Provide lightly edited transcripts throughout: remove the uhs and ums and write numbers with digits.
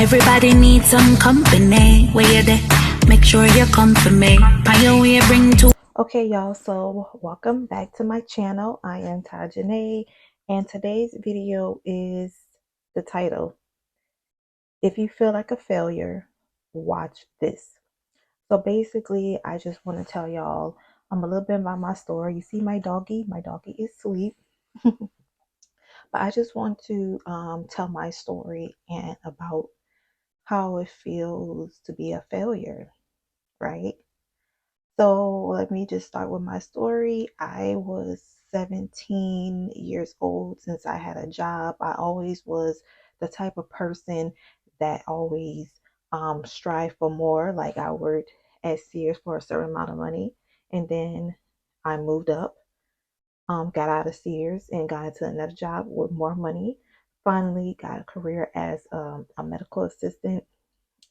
Everybody needs some company. Where you there? Make sure you come for me. Pioneer bring to. Okay, y'all, so welcome back to my channel. I am Tajanae, and today's video is the title, If You Feel Like a Failure, Watch This. So basically, I just want to tell y'all a little bit about my story. You see my doggy is asleep. But I just want to tell my story and about how it feels to be a failure, right? So let me just start with my story. I was 17 years old since I had a job. I always was the type of person that always strive for more. Like I worked at Sears for a certain amount of money, and then I moved up, got out of Sears and got into another job with more money. Finally got a career as a medical assistant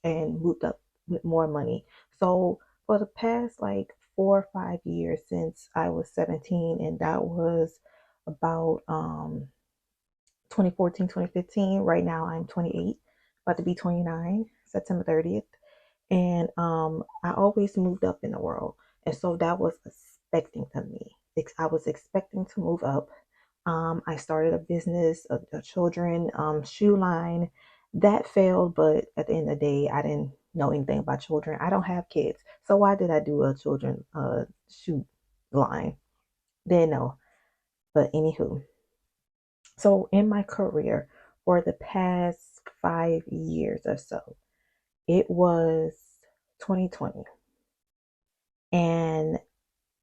and moved up with more money. So for the past like 4 or 5 years since I was 17, and that was about 2014, 2015. Right now I'm 28, about to be 29, September 30th. And I always moved up in the world. And so that was expecting of me. I was expecting to move up. I started a business, a children shoe line. That failed, but at the end of the day, I didn't know anything about children. I don't have kids. So why did I do a children shoe line? Didn't know. But anywho, so in my career for the past 5 years or so, it was 2020. And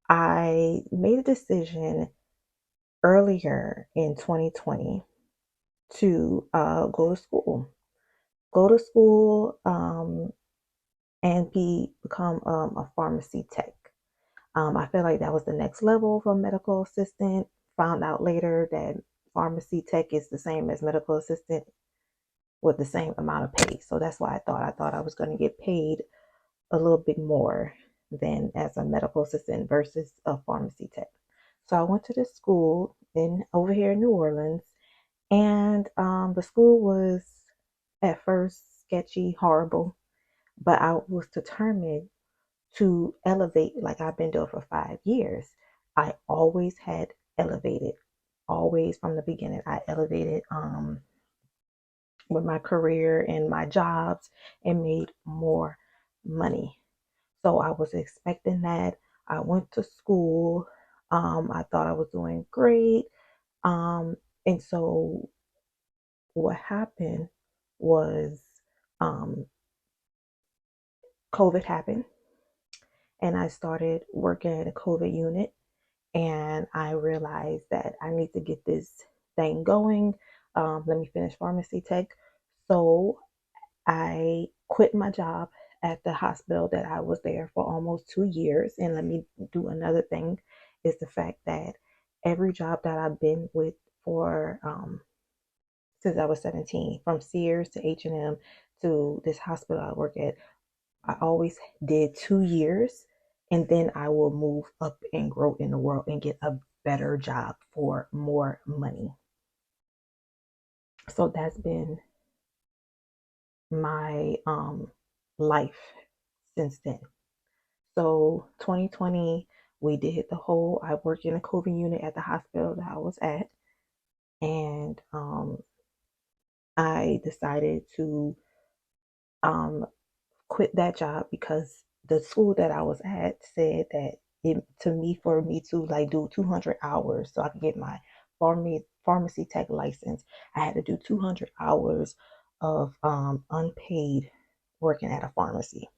I made a decision earlier in 2020 to go to school. Go to school and become a pharmacy tech. I feel like that was the next level from medical assistant. Found out later that pharmacy tech is the same as medical assistant with the same amount of pay. So that's why I thought I was going to get paid a little bit more than as a medical assistant versus a pharmacy tech. So I went to this school in over here in New Orleans, and the school was at first sketchy, horrible, but I was determined to elevate like I've been doing for 5 years. I always had elevated, always from the beginning. I elevated with my career and my jobs and made more money. So I was expecting that. I went to school. I thought I was doing great. And so what happened was um, COVID happened, and I started working at a COVID unit. And I realized that I need to get this thing going. Let me finish pharmacy tech. So I quit my job at the hospital that I was there for almost 2 years. And let me do another thing is the fact that every job that I've been with for since I was 17, from Sears to H&M to this hospital I work at, I always did 2 years, and then I will move up and grow in the world and get a better job for more money. So that's been my life since then. So 2020, we did the whole, I worked in a COVID unit at the hospital that I was at, and I decided to um, quit that job because the school that I was at said that for me to like do 200 hours so I could get my pharmacy tech license, I had to do 200 hours of unpaid working at a pharmacy.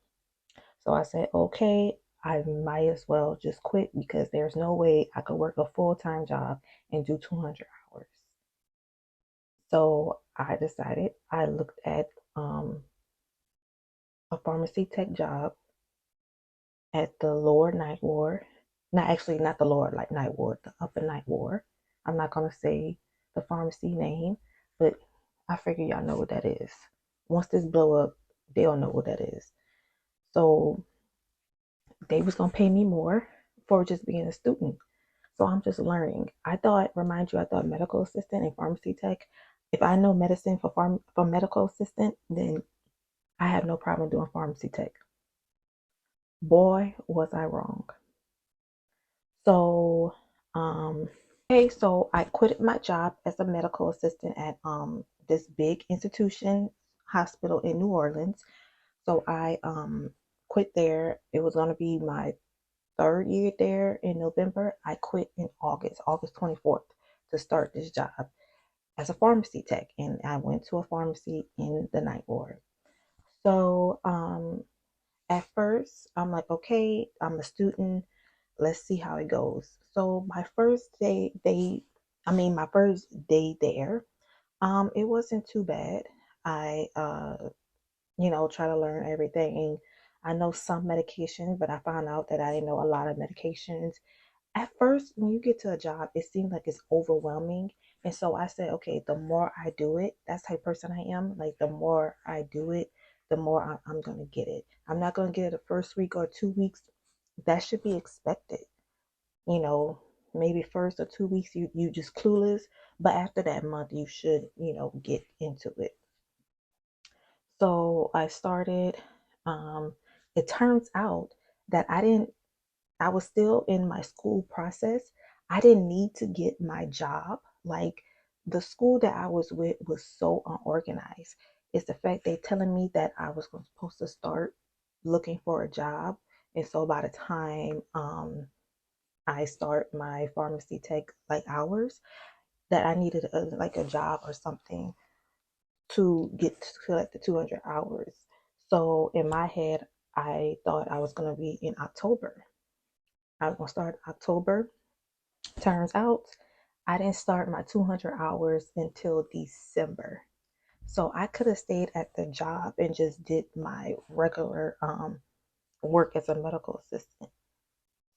So I said, okay, I might as well just quit because there's no way I could work a full-time job and do 200 hours. So I decided, I looked at a pharmacy tech job at the lower ninth ward. Not actually, not the lower like ninth ward, the upper ninth ward. I'm not gonna say the pharmacy name, but I figure y'all know what that is. Once this blow up, they'll know what that is. So they was gonna pay me more for just being a student. So I'm just learning. I thought, remind you, I thought medical assistant and pharmacy tech. If I know medicine for medical assistant, then I have no problem doing pharmacy tech. Boy, was I wrong. So, okay, so I quit my job as a medical assistant at this big institution hospital in New Orleans. So I quit there. It was gonna be my third year there in November. I quit in August 24th, to start this job as a pharmacy tech, and I went to a pharmacy in the night ward. So at first, I'm like, okay, I'm a student. Let's see how it goes. So my first day there, it wasn't too bad. I, try to learn everything. I know some medication, but I found out that I didn't know a lot of medications. At first, when you get to a job, it seems like it's overwhelming. And so I said, okay, the more I do it, that's the type of person I am. Like, the more I do it, the more I'm going to get it. I'm not going to get it the first week or 2 weeks. That should be expected. You know, maybe first or 2 weeks, you just clueless. But after that month, you should, get into it. So I started. Um, it turns out that I was still in my school process. I didn't need to get my job. Like, the school that I was with was so unorganized. It's the fact they telling me that I was supposed to start looking for a job. And so by the time I start my pharmacy tech like hours, that I needed like a job or something to get to like the 200 hours. So in my head, I thought I was going to be in October. I was going to start in October. Turns out I didn't start my 200 hours until December. So I could have stayed at the job and just did my regular work as a medical assistant.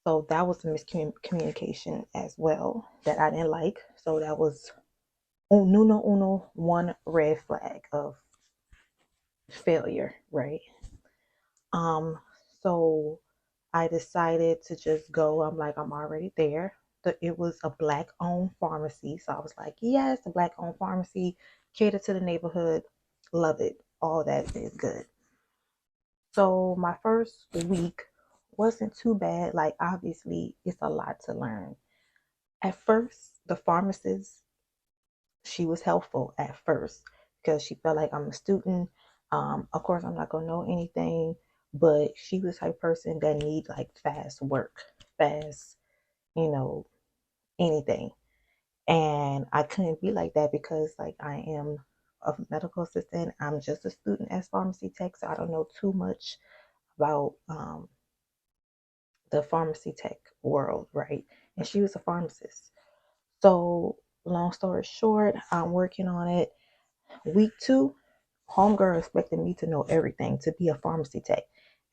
So that was a miscommunication as well that I didn't like. So that was one red flag of failure, right? Um, so I decided to just go. I'm like, I'm already there. It was a black owned pharmacy. So I was like, yes, a black owned pharmacy, cater to the neighborhood. Love it. All that is good. So my first week wasn't too bad. Like, obviously, it's a lot to learn. At first, the pharmacist, she was helpful at first because she felt like I'm a student. Of course, I'm not gonna know anything, but she was the type of person that need like fast work, fast, you know, anything. And I couldn't be like that because like I am a medical assistant. I'm just a student as pharmacy tech, so I don't know too much about the pharmacy tech world, right? And she was a pharmacist. So long story short, I'm working on it. Week 2, homegirl expected me to know everything, to be a pharmacy tech.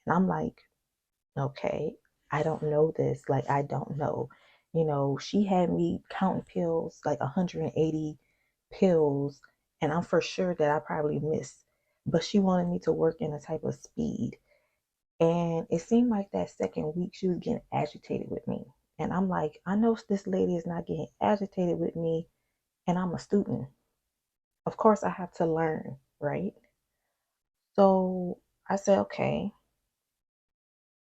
And I'm like, okay, I don't know this. Like, I don't know. She had me counting pills, like 180 pills, and I'm for sure that I probably missed. But she wanted me to work in a type of speed. And it seemed like that second week she was getting agitated with me. And I'm like, I know this lady is not getting agitated with me, and I'm a student. Of course, I have to learn, right? So I said, okay,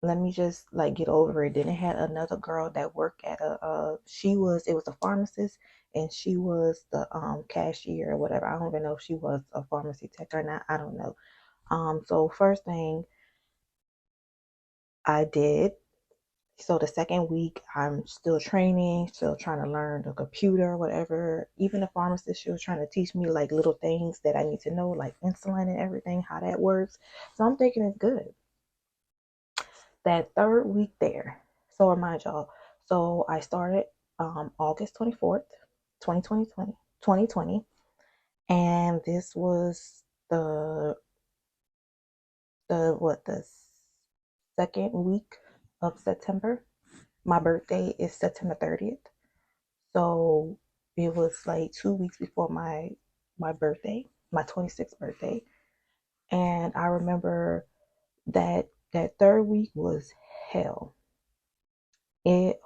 let me just like get over it. Then it had another girl that worked at it was a pharmacist, and she was the cashier or whatever. I don't even know if she was a pharmacy tech or not. I don't know. So first thing I did, so the second week I'm still training, still trying to learn the computer, whatever. Even the pharmacist, she was trying to teach me like little things that I need to know, like insulin and everything, how that works. So I'm thinking it's good. That third week there. So remind y'all. So I started August 24th, 2020, and this was the second week of September. My birthday is September 30th. So it was like 2 weeks before my birthday, my 26th birthday. And I remember that third week was hell. It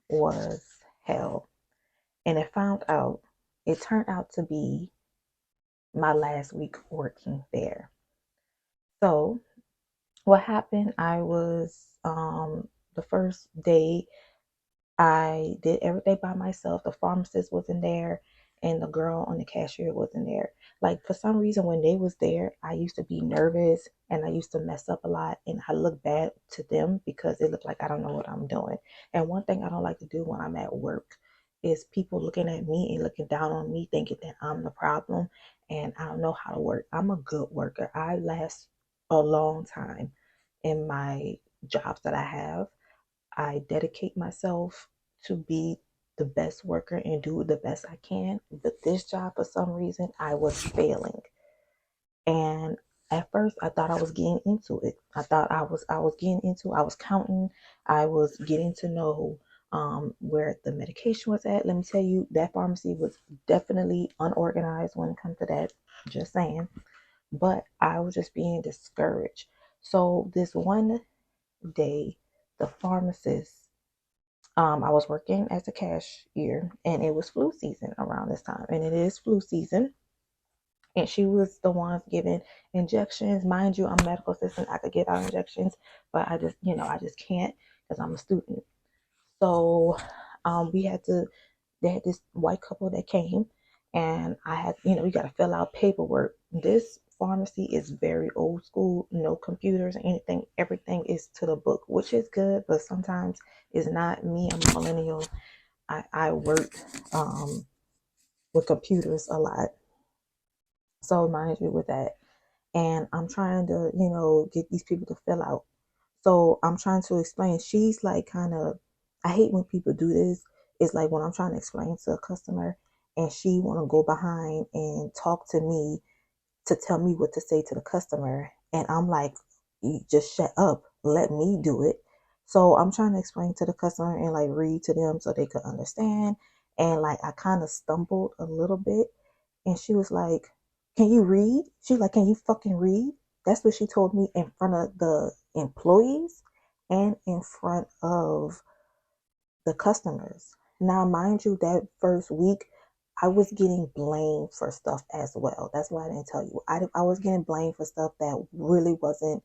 was hell. And it turned out to be my last week working there. So what happened, the first day I did everything by myself. The pharmacist wasn't there and the girl on the cashier wasn't there. Like for some reason when they was there, I used to be nervous and I used to mess up a lot and I look bad to them because it looked like I don't know what I'm doing. And one thing I don't like to do when I'm at work is people looking at me and looking down on me thinking that I'm the problem and I don't know how to work. I'm a good worker. I last a long time in my jobs that I have. I dedicate myself to be the best worker and do the best I can. But this job, for some reason, I was failing. And at first, I thought I was getting into it. I was getting into. I was counting. I was getting to know where the medication was at. Let me tell you, that pharmacy was definitely unorganized when it comes to that. Just saying. But I was just being discouraged. So this one day, the pharmacist I was working as a cashier and it was flu season around this time. And it is flu season. And she was the one giving injections. Mind you, I'm a medical assistant. I could give out injections, but I just can't because I'm a student. So we had to, they had this white couple that came and I had, we got to fill out paperwork. This pharmacy is very old school, no computers or anything. Everything is to the book, which is good, but sometimes it's not. Me. I'm a millennial. I worked with computers a lot. So mind you with that. And I'm trying to, get these people to fill out. So I'm trying to explain. She's like kind of, I hate when people do this. It's like when I'm trying to explain to a customer and she want to go behind and talk to me to tell me what to say to the customer. And I'm like, you just shut up. Let me do it. So I'm trying to explain to the customer and like read to them so they could understand. And like I kind of stumbled a little bit. And she was like, can you read? She's like, can you fucking read? That's what she told me in front of the employees and in front of the customers. Now, mind you, that first week, I was getting blamed for stuff as well. That's why I didn't tell you. I was getting blamed for stuff that really wasn't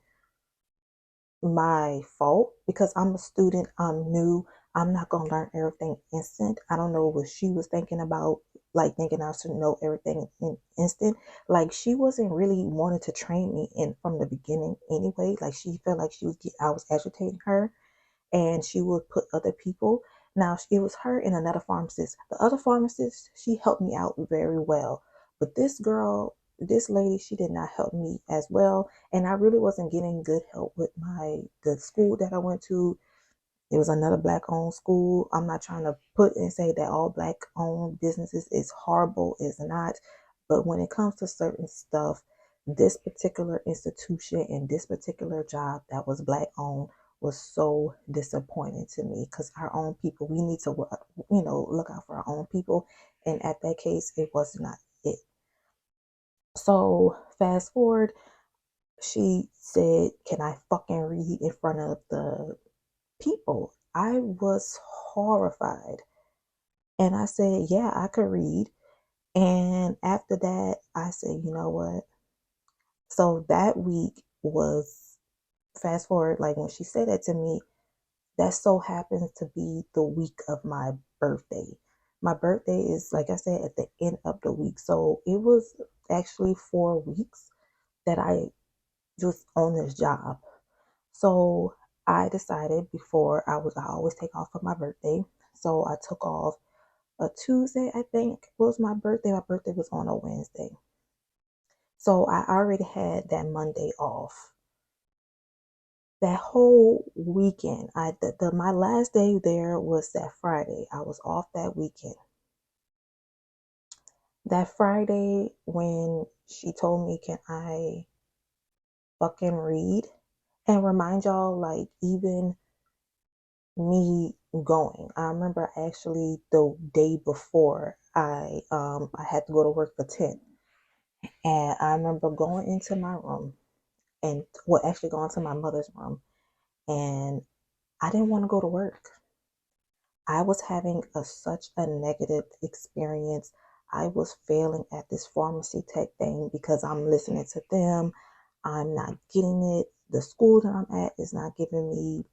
my fault because I'm a student, I'm new, I'm not gonna learn everything instant. I don't know what she was thinking about, like thinking I should know everything in instant. Like she wasn't really wanting to train me in from the beginning anyway. Like she felt like I was agitating her and she would put other people. Now it was her and another pharmacist. The other pharmacist, she helped me out very well. But this girl, this lady, she did not help me as well. And I really wasn't getting good help with the school that I went to. It was another black owned school. I'm not trying to put and say that all black owned businesses is horrible, is not. But when it comes to certain stuff, this particular institution and this particular job that was black owned was so disappointing to me because our own people, we need to, look out for our own people. And at that case, it was not it. So fast forward, she said, can I fucking read in front of the people? I was horrified. And I said, yeah, I could read. And after that, I said, you know what? So that week was fast forward, like when she said that to me, that so happens to be the week of my birthday. My birthday is, like I said, at the end of the week. So it was actually 4 weeks that I just on this job. So I decided I always take off for my birthday. So I took off a Tuesday, I think was my birthday. My birthday was on a Wednesday. So I already had that Monday off. That whole weekend, my last day there was that Friday. I was off that weekend. That Friday when she told me, can I fucking read? And remind y'all, like, even me going. I remember actually the day before I had to go to work for 10. And I remember going into my room and well actually going to my mother's room and I didn't want to go to work. I was having such a negative experience. I was failing at this pharmacy tech thing because I'm listening to them. I'm not getting it. The school that I'm at is not giving me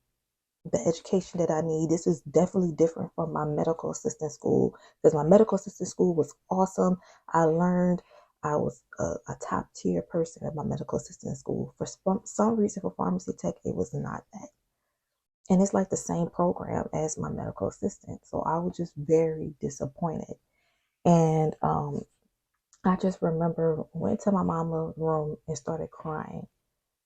the education that I need. This is definitely different from my medical assistant school because my medical assistant school was awesome. I learned. I was a top tier person at my medical assistant school. For some reason, for pharmacy tech, it was not that. And it's like the same program as my medical assistant. So I was just very disappointed. And I just remember went to my mama's room and started crying.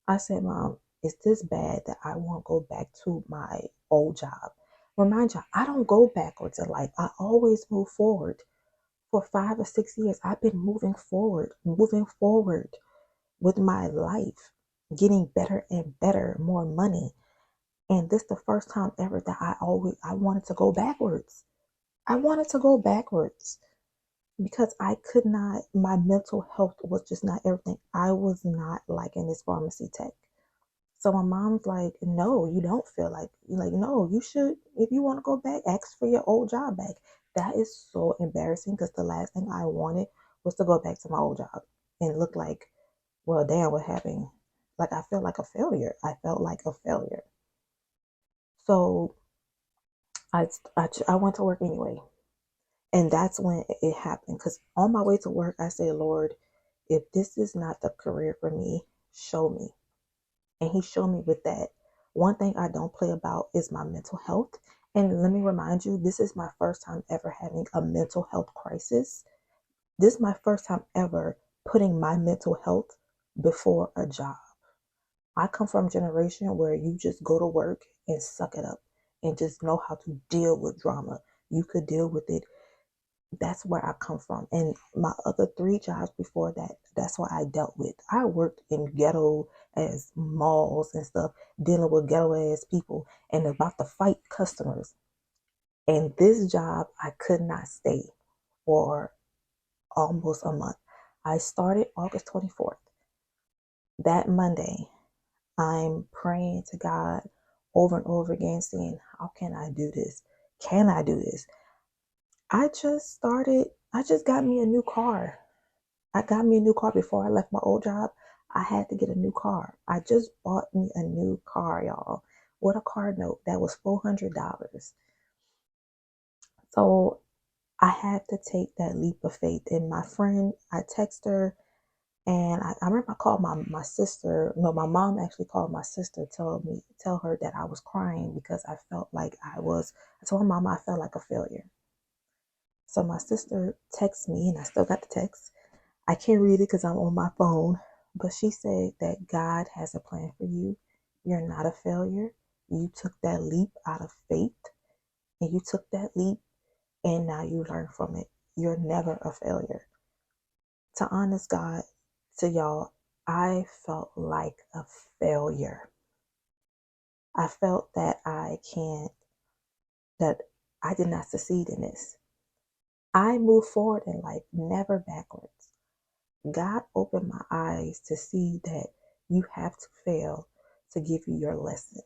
I said, Mom, is this bad that I won't go back to my old job? Remind you, I don't go backwards in life. I always move forward. For 5 or 6 years, I've been moving forward with my life, getting better and better, more money. And this the first time ever that I wanted to go backwards. I wanted to go backwards because I could not, my mental health was just not everything. I was not liking this pharmacy tech. So my mom's like, no, you don't feel like, no, you should, if you want to go back, ask for your old job back. That is so embarrassing because the last thing I wanted was to go back to my old job and look like, well, damn, what happened? Like I felt like a failure. I felt like a failure. So I went to work anyway. And that's when it happened. Because on my way to work, I said, Lord, if this is not the career for me, show me. And he showed me with that. One thing I don't play about is my mental health. And let me remind you, this is my first time ever having a mental health crisis. This is my first time ever putting my mental health before a job. I come from a generation where you just go to work and suck it up and just know how to deal with drama. You could deal with it. That's where I come from. And my other 3 jobs before that, that's what I dealt with. I worked in ghetto as malls and stuff, dealing with ghetto ass people and about to fight customers. And this job, I could not stay for almost a month. I started August 24th. That Monday, I'm praying to God over and over again, saying, how can I do this? Can I do this? I just got me a new car. I got me a new car before I left my old job. I had to get a new car. I just bought me a new car, y'all. With a car note that was $400. So I had to take that leap of faith. And my friend, I text her and I remember I called my sister. No, my mom actually called my sister, tell her that I was crying because I felt like I told my mom I felt like a failure. So my sister texted me and I still got the text. I can't read it because I'm on my phone, but she said that God has a plan for you. You're not a failure. You took that leap out of faith and you took that leap and now you learn from it. You're never a failure. To honest God, to y'all, I felt like a failure. I felt that I did not succeed in this. I moved forward in life, never backwards. God opened my eyes to see that you have to fail to give you your lesson.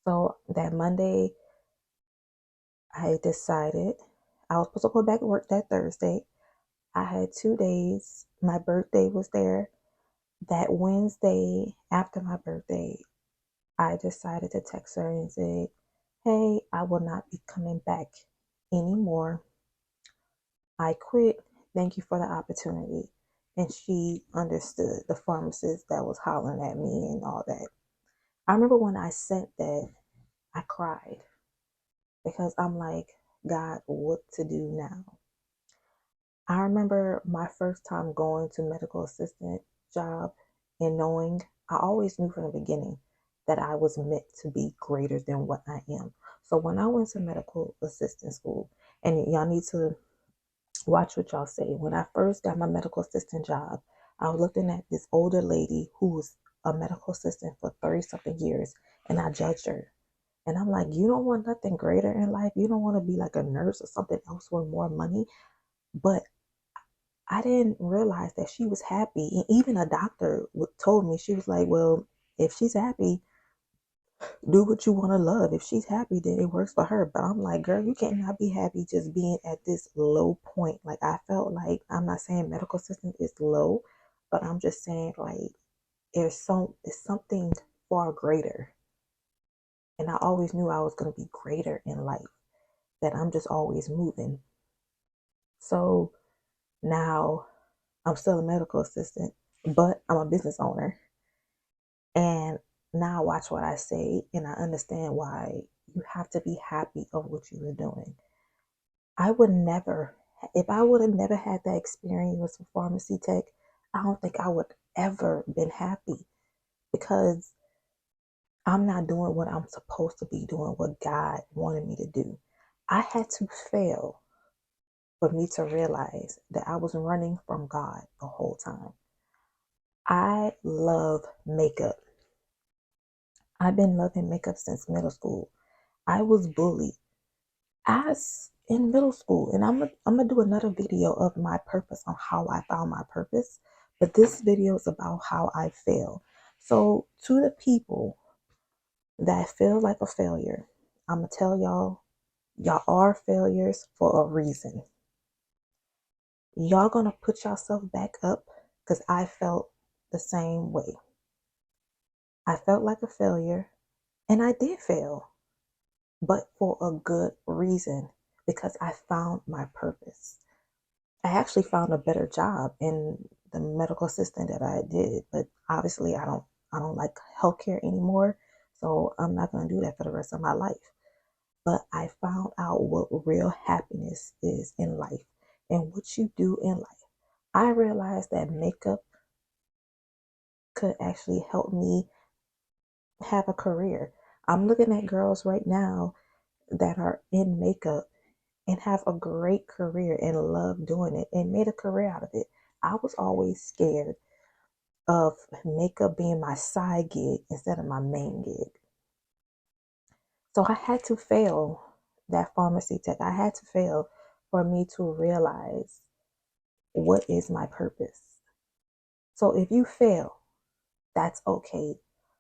So that Monday, I decided I was supposed to go back to work that Thursday. I had 2 days. My birthday was there. That Wednesday after my birthday, I decided to text her and say, hey, I will not be coming back anymore. I quit. Thank you for the opportunity. And she understood, the pharmacist that was hollering at me and all that. I remember when I sent that, I cried because I'm like, God, what to do now? I remember my first time going to medical assistant job and knowing, I always knew from the beginning that I was meant to be greater than what I am. So when I went to medical assistant school, and y'all need to watch what y'all say. When I first got my medical assistant job, I was looking at this older lady who was a medical assistant for 30 something years, and I judged her. And I'm like, you don't want nothing greater in life. You don't want to be like a nurse or something else with more money. But I didn't realize that she was happy. And even a doctor told me, she was like, well, if she's happy, do what you want to love. If she's happy, then it works for her. But I'm like, girl, you cannot be happy just being at this low point. Like I felt like, I'm not saying medical assistant is low, but I'm just saying, like, it's something far greater. And I always knew I was going to be greater in life, that I'm just always moving. So now I'm still a medical assistant, but I'm a business owner. And now I watch what I say, and I understand why you have to be happy of what you are doing. I would never, if I would have never had that experience with pharmacy tech, I don't think I would ever been happy, because I'm not doing what I'm supposed to be doing, what God wanted me to do. I had to fail for me to realize that I was running from God the whole time. I love makeup. I've been loving makeup since middle school. I was bullied as in middle school, and I'm gonna do another video of my purpose on how I found my purpose. But this video is about how I fail. So to the people that feel like a failure, I'm gonna tell y'all are failures for a reason. Y'all gonna put yourself back up, because I felt the same way. I felt like a failure, and I did fail, but for a good reason, because I found my purpose. I actually found a better job in the medical assistant that I did, but obviously I don't like healthcare anymore, so I'm not going to do that for the rest of my life. But I found out what real happiness is in life and what you do in life. I realized that makeup could actually help me have a career. I'm looking at girls right now that are in makeup and have a great career and love doing it and made a career out of it. I was always scared of makeup being my side gig instead of my main gig. So I had to fail that pharmacy tech. I had to fail for me to realize what is my purpose. So if you fail, that's okay,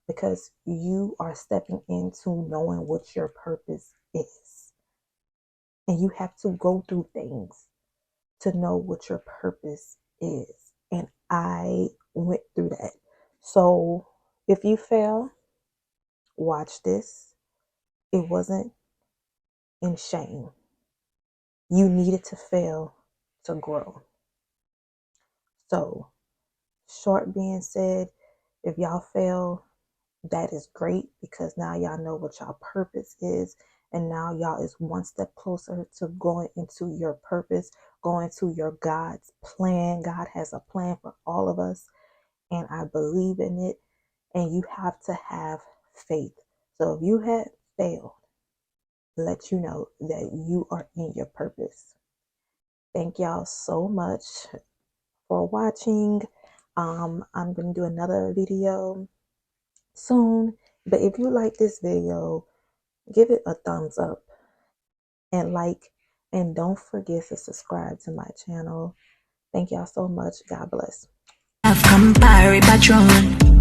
because you are stepping into knowing what your purpose is. And you have to go through things to know what your purpose is. And I went through that. So if you fail, watch this. It wasn't in shame. You needed to fail to grow. So, short being said, if y'all fail, that is great, because now y'all know what y'all purpose is. And now y'all is one step closer to going into your purpose, going to your God's plan. God has a plan for all of us, and I believe in it. And you have to have faith. So if you had failed, let you know that you are in your purpose. Thank y'all so much for watching. I'm going to do another video soon. But if you like this video, give it a thumbs up and like. And don't forget to subscribe to my channel. Thank y'all so much. God bless. I've come by Patron.